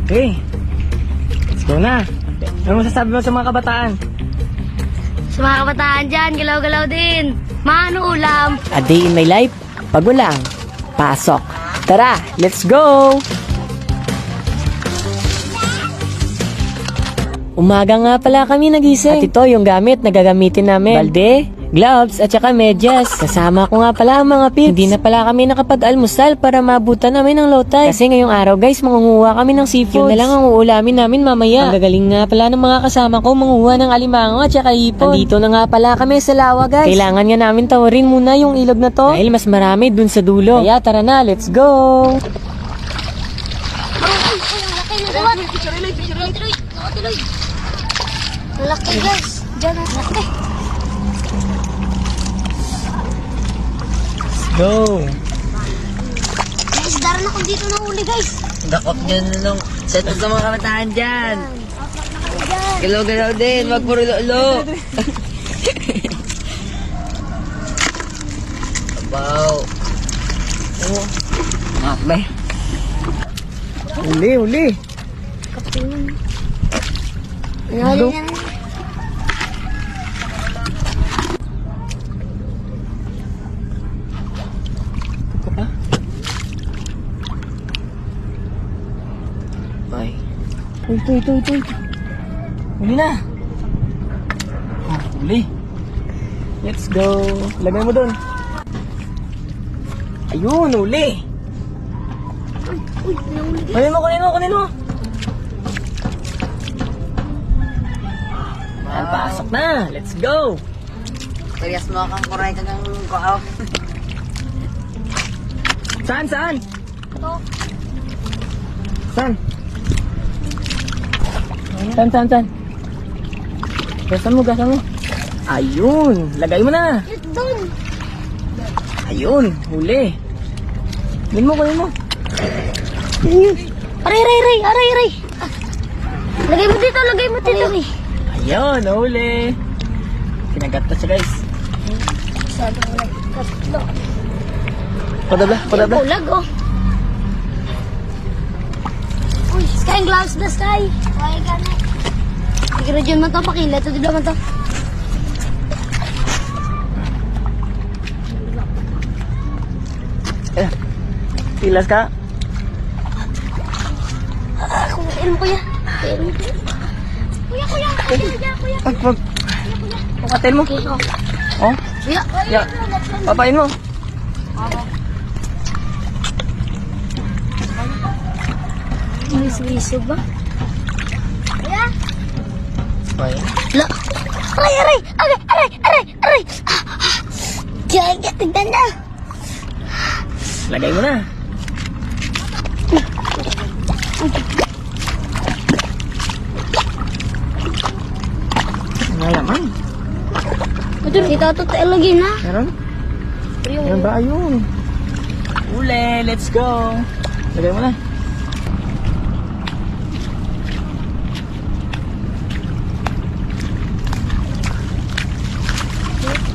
Okay. Let's go na. Ano masasabi mo sa mga kabataan? Sa mga kabataan dyan, galaw-galaw din. Mano ulam. A day in my life, pagulang, pasok. Tara, let's go! Umaga nga pala kami nagising. At ito yung gamit na gagamitin namin. Balde, gloves, at saka medyas. Kasama ko nga pala ang mga pips. Hindi na pala kami nakapag-almusal para mabutan namin ng low tide. Kasi ngayong araw guys, mangunguha kami ng seafoods. Yun na lang ang uulamin namin mamaya. Ang gagaling nga pala ng mga kasama ko manguha ng alimango at saka hipon. Nandito na nga pala kami sa lawa guys. Kailangan nga namin tawarin muna yung ilog na to. Dahil mas marami dun sa dulo. Kaya tara na, let's go! Laki guys. Diyan ang laki. Go! May isdaran ako dito na huli guys. Dakot nyo nung set up sa mga kabataan dyan. Galaw-galaw din, wag puro lolo. Wow. Oh. Makbe. Uli, uli. Nalo yan. Ito pa? Ay. Ito. Uli na. Ah, uli. Let's go. Lagay mo doon. Ayun, uli. Uy, nahuli. Kunin mo. Yan, pasok na. Let's go. Kayas mo akong kuray ka ng kuaw. Saan? Ito. Saan? Gasan mo. Ayun. Lagay mo na. Ito doon. Ayun. Huli. Kunin mo. Aray. Lagay mo dito. Ayun. Huli. Kinagat na siya guys. Sabi mo lang. Katlo. Padabla. Bulag oh. Uy, sky gloves na sky. Ay, gana. Siguro dyan man to, pakila. Ito dito man to. Pilas ka. Kumain mo kuya. Kuya. Pag. Pukatin mo. Okay, oh. Oh. Kuya. Ya. Papain mo. Wiso ba? Kuya. Ay. La. Aray. Diyan, tignan na. Lagay mo na. Nalaman. Ito, dito tayo lagi na. Meron ba? Ayun. Uli. Let's go. Lagay mo na.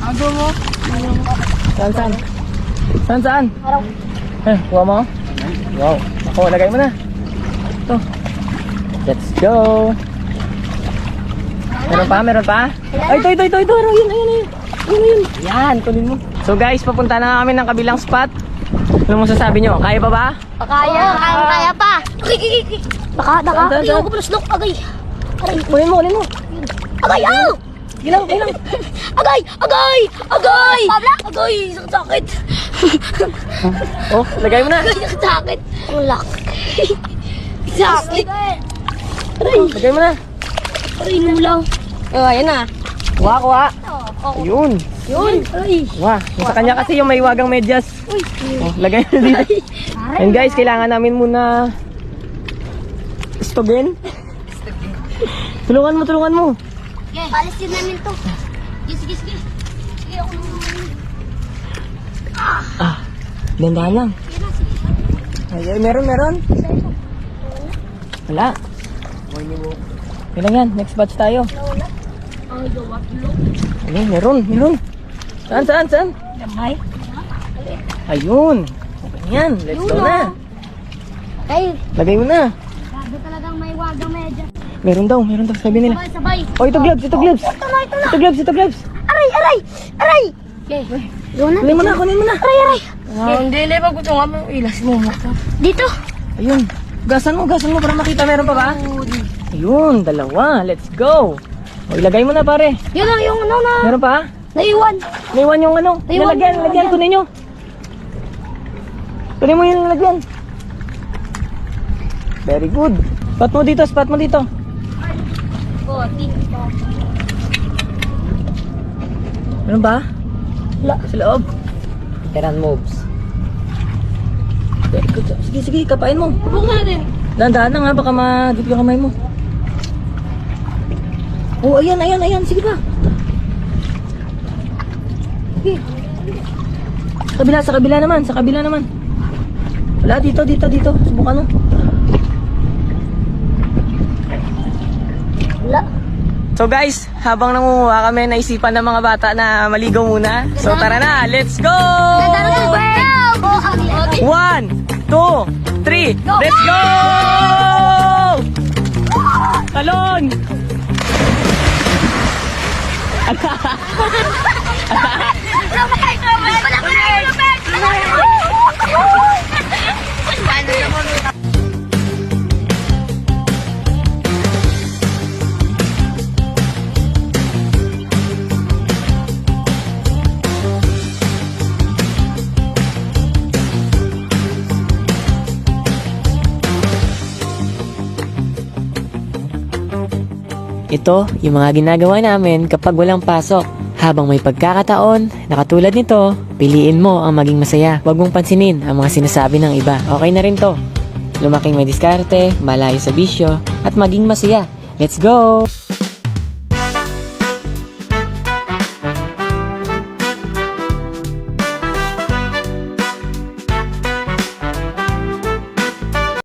Ado mo. Saan? Araw. Kuha mo? Wow. Ako, lagay mo na. Ito. Let's go. Meron pa? Ay, ito. Ayun. Yan, kunin mo. So guys, papunta na kami ng kabilang spot. Ano mo sasabi nyo? Kaya pa ba? Kaya pa. Daka. Saan? Ayaw ko pala slok. Agay. Kunin mo. Agay, aw! Gilang. Agay! Sakit. Oh, lagay mo na. Sakit. Ang laki. Sakit. Lagay mo na. Aray, nulaw. Oh, ayan na. Kuha. Ayun. Yun. Aray. Wah, yung sa kanya kasi yung may wagang medyas. Oh, lagay mo dito. And guys, kailangan namin muna stogin. Tulungan mo. Palis din namin to. Sige. Sige, ako naman. Dandahan lang. Ay, meron. Wala. Ilan yan? Next batch tayo. Ay, gawa tulog. Ayun, meron. Saan? Damay. Ayun. Okay yan. Let's go na. Ay, Lagay mo na. grabe talaga Meron daw sabi nila. Sabay. Oh, ito gloves. Ito na. Ito gloves. Aray! Okay. Doon na. Kunin mo na. Aray! Hindi, pag gusto nga mo, ilas mo. Dito. Ayun. Gasan mo para makita. Meron pa ba? Ayun, dalawa. Let's go. O, ilagay mo na pare. Yun lang yung ano na. Meron pa? Naiwan. Naiwan yung ano. Naiwan yung Nalagyan. Kunin nyo. Kunin mo yung nalagyan. Very good. Spot mo dito. Oh, dito. Meron ba? Wala. Sa loob. Kailan moves. Very good. Sige, kapain mo. Buksan natin. Dahan-dahan na nga, baka ma-dip yung kamay mo. Oh, ayan. Sige pa. Sige. Sa kabila naman. Wala, dito. Subukan mo. Wala. So guys, habang nangunguha kami, naisipan ng mga bata na maligaw muna. So tara na, let's go! Okay. 1, 2, 3, let's go! Talon! Ito, yung mga ginagawa namin kapag walang pasok. Habang may pagkakataon, na katulad nito, piliin mo ang maging masaya. Huwag mong pansinin ang mga sinasabi ng iba. Okay na rin to. Lumaking may diskarte, malayo sa bisyo, at maging masaya. Let's go!